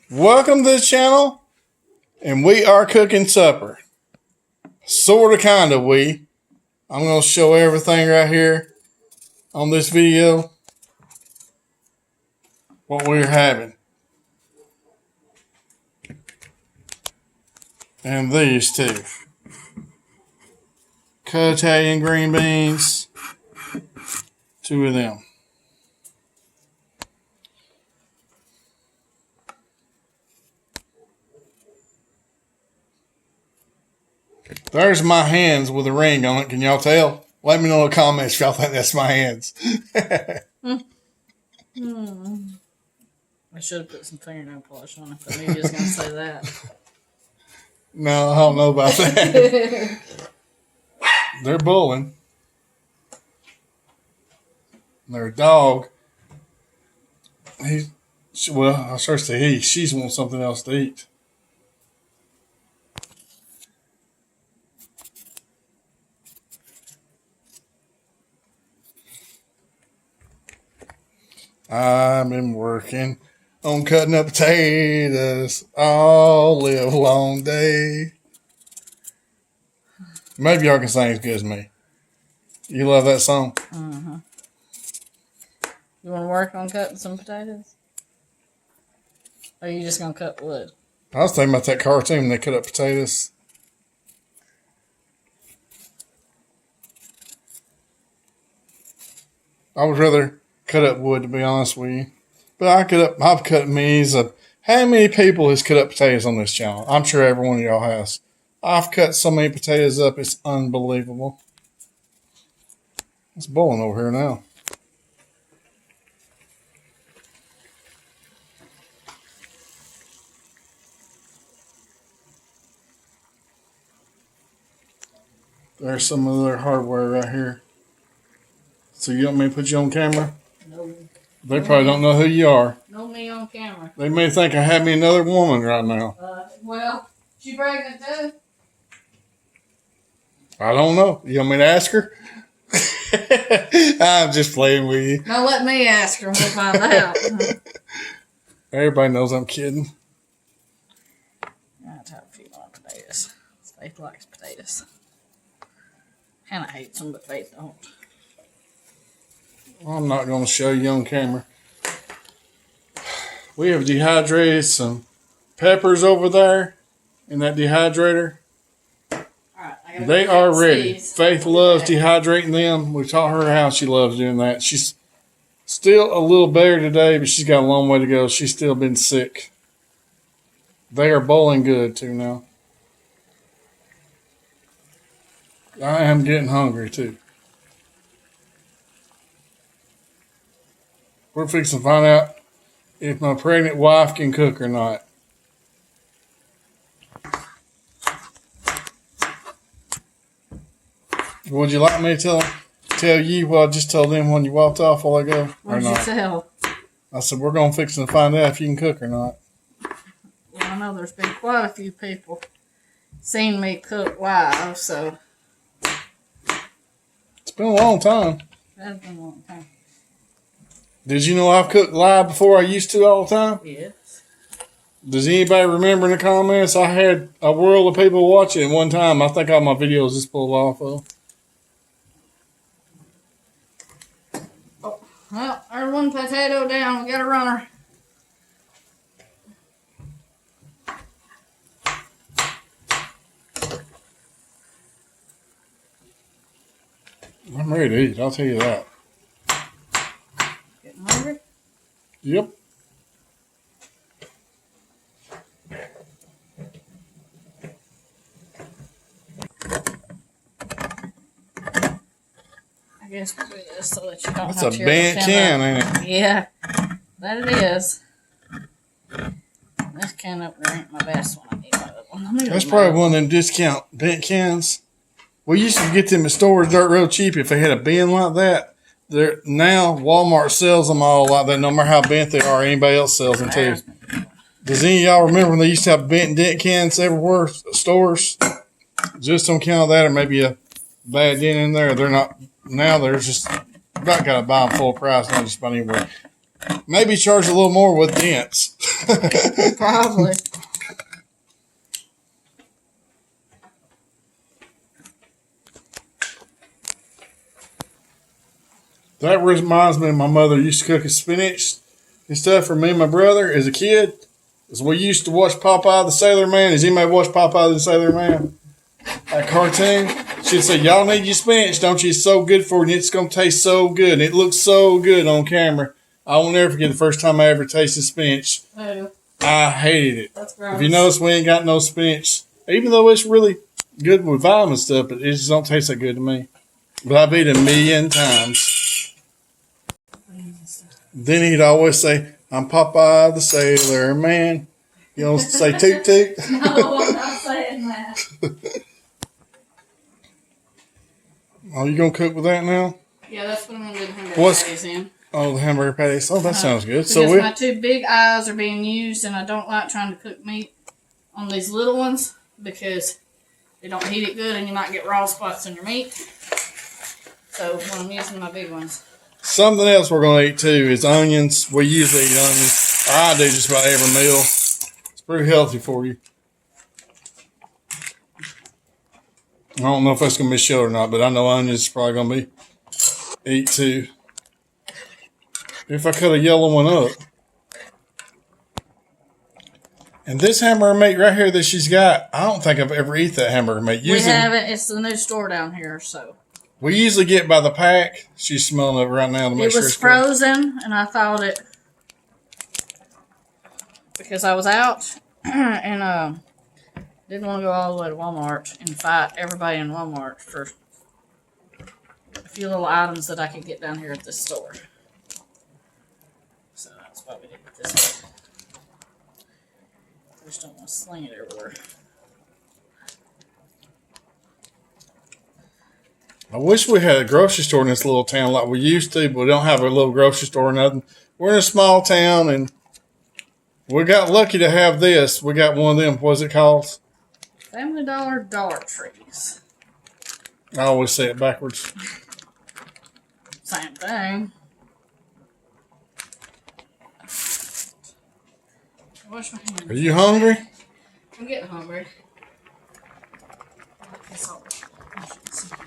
Welcome to the channel, and we are cooking supper. Sorta, kinda, I'm going to show everything right here on this video, what we're having. And these two. Cut Italian green beans. Two of them. There's my hands with a ring on it. Can y'all tell? Let me know in the comments if y'all think that's my hands. I should have put some fingernail polish on it, but maybe it's going to say that. No, I don't know about that. They're bulling. Their dog. I should say she's wanting something else to eat. I've been working on cutting up potatoes all live long day. Maybe y'all can sing as good as me. You love that song? Mm-hmm. You want to work on cutting some potatoes? Or are you just going to cut wood? I was thinking about that cartoon when they cut up potatoes. I would rather cut up wood, to be honest with you. But I've cut me's of how many people has cut up potatoes on this channel? I'm sure every one of y'all has. I've cut so many potatoes up, it's unbelievable. It's boiling over here now. There's some of their hardware right here. So you want me to put you on camera? No. They probably don't know who you are. No me on camera. They may think I have me another woman right now. Well, she pregnant too? I don't know. You want me to ask her? I'm just playing with you. No, let me ask her and we'll find out. Everybody knows I'm kidding. I have to have a few more potatoes. Faith likes potatoes. Hannah hates them, but Faith don't. I'm not going to show you on camera. We have dehydrated some peppers over there in that dehydrator. They are ready. Faith loves dehydrating them. We taught her how she loves doing that. She's still a little better today, but she's got a long way to go. She's still been sick. They are boiling good too now. I am getting hungry too. We're fixing to find out if my pregnant wife can cook or not. Would you like me to tell you what I just told them when you walked off while ago? What did you tell? I said, we're going to fix to find out if you can cook or not. Well, I know there's been quite a few people seen me cook live, so. It's been a long time. It has been a long time. Did you know I've cooked live before I used to all the time? Yes. Does anybody remember in the comments? I had a world of people watching at one time. I think all my videos just pulled off of. Oh, well, there's one potato down. We got a runner. I'm ready to eat. I'll tell you that. Getting hungry? Yep. I guess we'll do this so that you don't That's have a to bent can, ain't it? Yeah, that it is. This can opener ain't my best one. I need my other one. That's probably one of them discount bent cans. We used to get them at stores dirt real cheap if they had a bin like that. Now Walmart sells them all like that, no matter how bent they are. Anybody else sells them too. Does any of y'all remember when they used to have bent dent cans everywhere, stores? Just on account of that, or maybe a bad dent in there. They're not now. They're just about got to buy them full price, not just about anywhere. Maybe charge a little more with dents. Probably. That reminds me of my mother used to cook a spinach and stuff for me and my brother as a kid. As we used to watch Popeye the Sailor Man. Has anybody watched Popeye the Sailor Man? That cartoon. She'd say, y'all need your spinach, don't you? It's so good for you. And it's going to taste so good. And it looks so good on camera. I will never forget the first time I ever tasted spinach. Oh, I hated it. that's gross. If you notice, we ain't got no spinach. Even though it's really good with vitamin stuff, but it just don't taste that good to me. But I've eaten 1,000,000 times. Then he'd always say, I'm Popeye the Sailor Man. You don't say toot toot? No, I'm not saying that. Oh, you going to cook with that now? Yeah, that's what I'm going to do the hamburger What's- patties in. Oh, the hamburger patties. Oh, that sounds good. Because So we my two big eyes are being used, and I don't like trying to cook meat on these little ones because they don't heat it good, and you might get raw spots in your meat. So when I'm using my big ones, something else we're going to eat too is onions. We usually eat onions. I do just about every meal. It's pretty healthy for you. I don't know if that's going to be show or not, but I know onions is probably going to be eat too. If I cut a yellow one up. And this hamburger meat right here that she's got, I don't think I've ever eaten that hamburger meat. we haven't. It's the new store down here, so We usually get by the pack. She's smelling it right now to make it sure was it's good. frozen, and I thought it because I was out and didn't want to go all the way to Walmart and fight everybody in Walmart for a few little items that I could get down here at this store. So that's why we did it this way. I just don't want to sling it everywhere. I wish we had a grocery store in this little town like we used to, but we don't have a little grocery store or nothing. We're in a small town, and we got lucky to have this. We got one of them. What's it called? Family Dollar Dollar Trees. I always say it backwards. Same thing. Wash my hands. Are you hungry? I'm getting hungry. Guess I'll wash it some.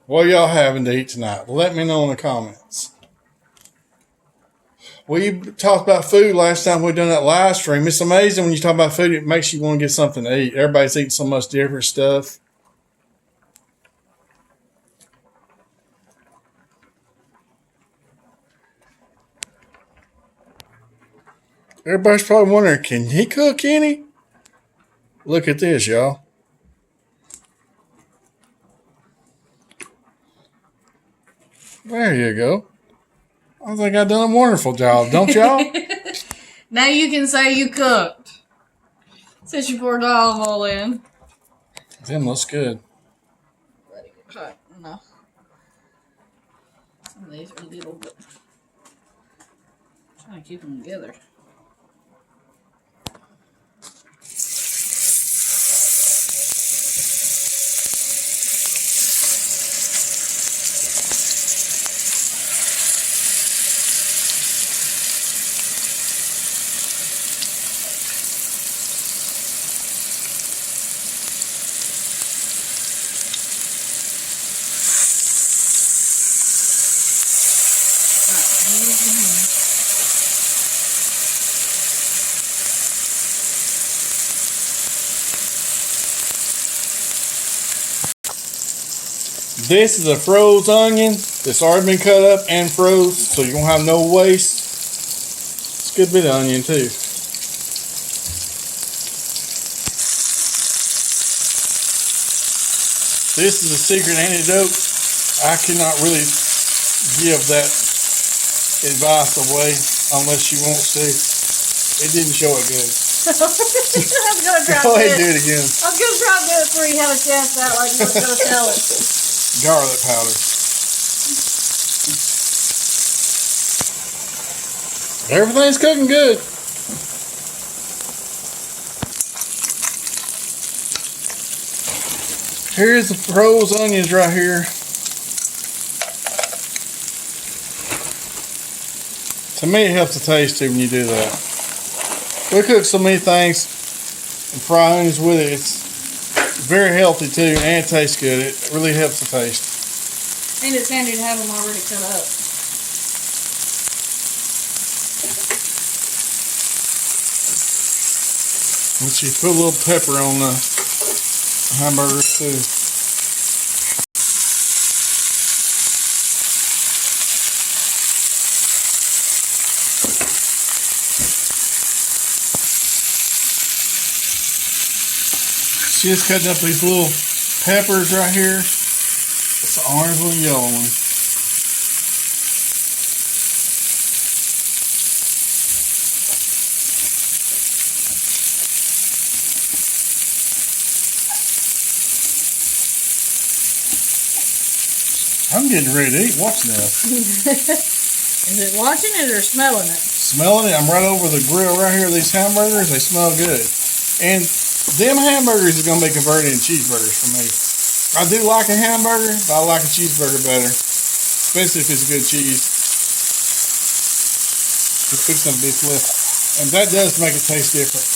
What y'all having to eat tonight? Let me know in the comments. We talked about food last time we done that live stream. It's amazing when you talk about food, it makes you want to get something to eat. Everybody's eating so much different stuff. Everybody's probably wondering, can he cook any? Look at this, y'all. There you go. I think I done a wonderful job, don't y'all? Now you can say you cooked. Since you poured olive oil in. Them looks good. Let it get hot. No. Some of these are little, but I'm trying to keep them together. This is a froze onion that's already been cut up and froze, so you won't have no waste. It's a good bit of onion too. This is a secret antidote. I cannot really give that advice away unless she wants to. It didn't show it good. I was gonna try Go ahead and to do it again. I was gonna try to do it before you had a chance out like you were gonna tell it. Garlic powder. Everything's cooking good. Here's the rose onions right here. To me, it helps the taste too when you do that. We cook so many things and fry onions with it. It's very healthy too, and it tastes good. It really helps the taste. And it's handy to have them already cut up. Once you put a little pepper on the hamburgers too. She's just cutting up these little peppers right here. It's the orange one and yellow one. I'm getting ready to eat. Watch now. Is it watching it or smelling it? Smelling it. I'm right over the grill right here. These hamburgers, they smell good. And them hamburgers is going to be converted into cheeseburgers for me. I do like a hamburger, but I like a cheeseburger better. Especially if it's good cheese. Just fix some beef lift. And that does make it taste different.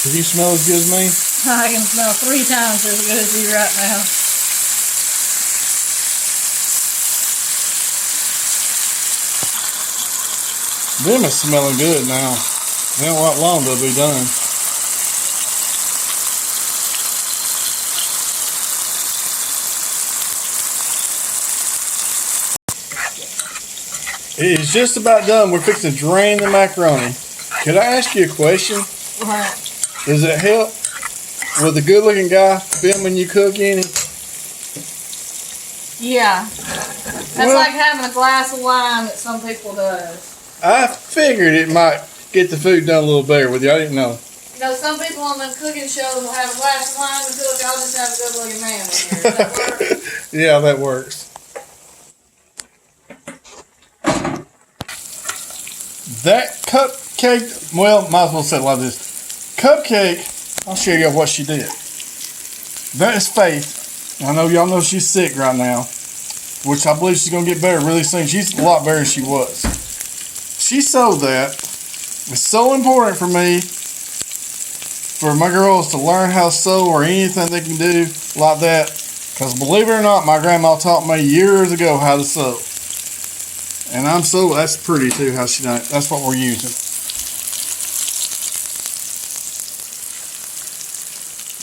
Can you smell as good as me? I can smell 3 times as good as you right now. Them is smelling good now. They don't want long they'll be done. It is just about done. We're fixing to drain the macaroni. Could I ask you a question? What? Does it help with a good-looking guy filming you cook any? Yeah. That's Well- like having a glass of wine that some people does. I figured it might get the food done a little better with you. I didn't know. You know, some people on them cooking shows will have a glass of wine to cook. I'll just have a good looking man in here. Does that work? Yeah, that works. That cupcake, well, might as well say it like this. Cupcake, I'll show you what she did. That is Faith. I know y'all know she's sick right now, which I believe she's going to get better really soon. She's a lot better than she was. She sewed that. It's so important for me, for my girls to learn how to sew or anything they can do like that. Because believe it or not, my grandma taught me years ago how to sew. And I'm so, that's pretty too, how she done it. That's what we're using.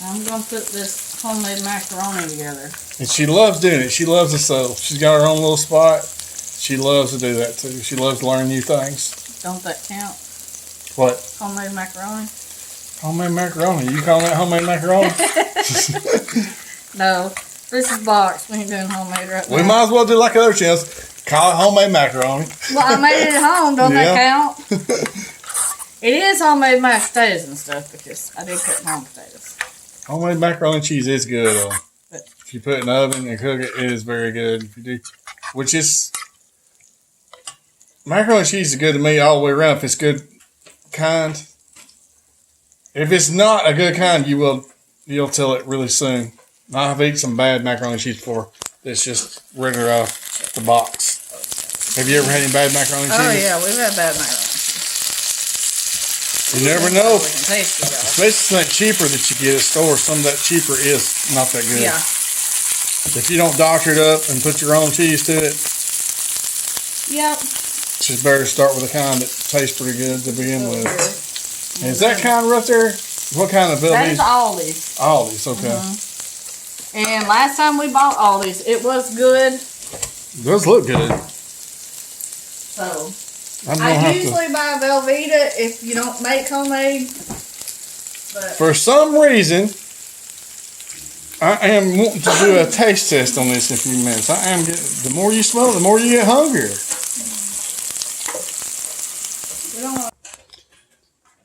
I'm going to put this homemade macaroni together. And she loves doing it. She loves to sew. She's got her own little spot. She loves to do that too. She loves to learn new things. Don't that count? What? Homemade macaroni? Homemade macaroni. You call that homemade macaroni? No. This is boxed. We ain't doing homemade right now. We might as well do like other channels. Call it homemade macaroni. Well, I made it at home. Don't Yeah. that count? It is homemade mashed potatoes and stuff because I did cook my own potatoes. Homemade macaroni and cheese is good though. But- If you put it in the oven and cook it, it is very good. If you do, which is macaroni and cheese is good to me all the way around. If it's good kind, if it's not a good kind, you'll tell it really soon. I've eaten some bad macaroni and cheese before. It's just regular off the box. Have you ever had any bad macaroni and cheese? Oh, yeah. We've had bad macaroni. You never know. We can taste it, though. Especially that cheaper that you get at stores. Some of that cheaper is not that good. Yeah. If you don't doctor it up and put your own cheese to it, Yep. it's just better to start with a kind that tastes pretty good to begin with. Okay. Is that kind right there? What kind of That is Belgian? Aldi's. Aldi's, okay. And last time we bought Aldi's, it was good. Those look good. So, I'm gonna I have to. usually buy Velveeta if you don't make homemade. But For some reason, I am wanting to do a taste test on this in a few minutes. I am getting. The more you smell it, the more you get hungrier. We don't want.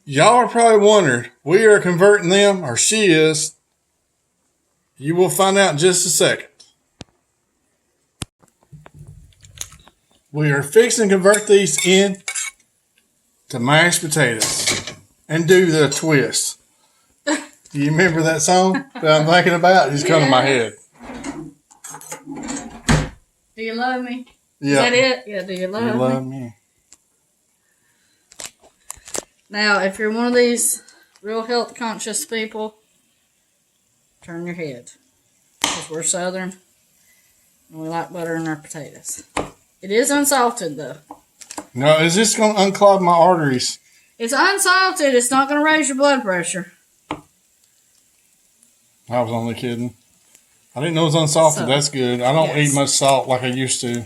Y'all are probably wondering, we are converting them, or she is. You will find out in just a second. We are fixing to convert these in to mashed potatoes and do the twist. Do you remember that song that I'm thinking about? It's coming to my head. Do you love me? Yeah. Is that it? Yeah. Do you love me? me? Now, if you're one of these real health conscious people, turn your head. Because we're Southern and we like butter in our potatoes. It is unsalted, though. No, is this going to unclog my arteries? It's unsalted. It's not going to raise your blood pressure. I was only kidding. I didn't know it was unsalted. So, That's good. I don't yes. eat much salt like I used to.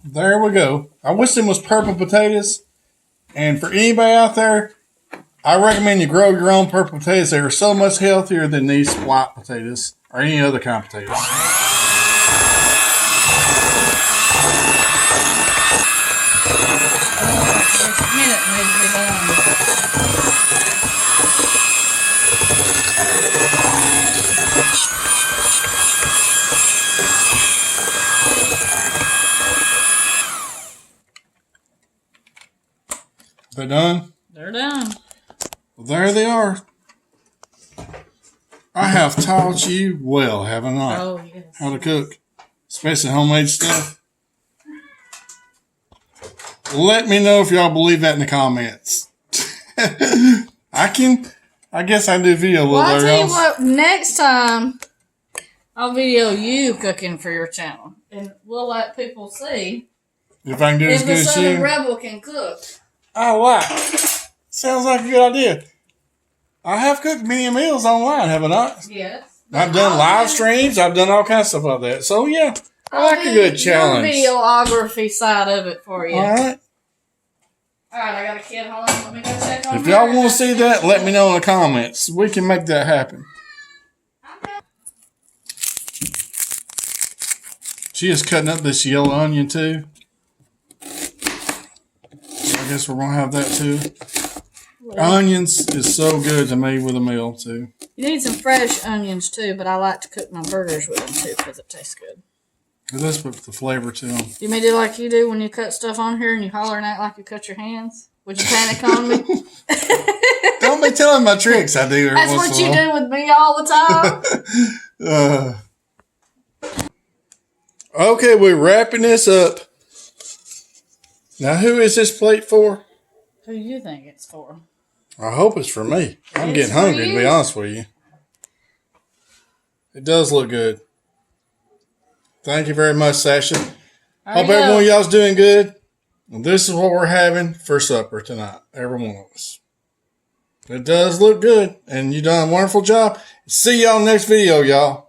There we go. I wish them was purple potatoes. And for anybody out there, I recommend you grow your own purple potatoes. They are so much healthier than these white potatoes or any other kind of potatoes. Just a minute and these will be done. They done? They're done. Well, there they are. I have taught you well, haven't I? Oh, yes. How to cook, especially homemade stuff. Let me know if y'all believe that in the comments. I guess I can do a video a little Well, I'll later tell you on. what, next time I'll video you cooking for your channel. And we'll let people see If I can do it as if good the as Southern you. Rebel can cook. I like. Sounds like a good idea. I have cooked many meals online, haven't I? Yes. I've done live streams. I've done all kinds of stuff like that. So, yeah, I like a good challenge. Videography side of it for you. All right. All right, I got a kid. Hold on. Let me go check on If her. y'all want to see that, let me know in the comments. We can make that happen. She is cutting up this yellow onion, too. I guess we're going to have that, too. Onions is so good to me with a meal, too. You need some fresh onions, too, but I like to cook my burgers with them, too, because it tastes good. Let's put the flavor to them. You may do like you do when you cut stuff on here and you holler and act like you cut your hands. Would you panic on me? Don't be telling my tricks I do every That's once what in a you while. do with me all the time. Okay, we're wrapping this up. Now, who is this plate for? Who do you think it's for? I hope it's for me. I'm It's getting for hungry, to you. be honest with you. It does look good. Thank you very much, Sasha. There Hope you go. everyone of y'all's doing good. And this is what we're having for supper tonight, every one of us. It does look good, and you done a wonderful job. See y'all next video, y'all.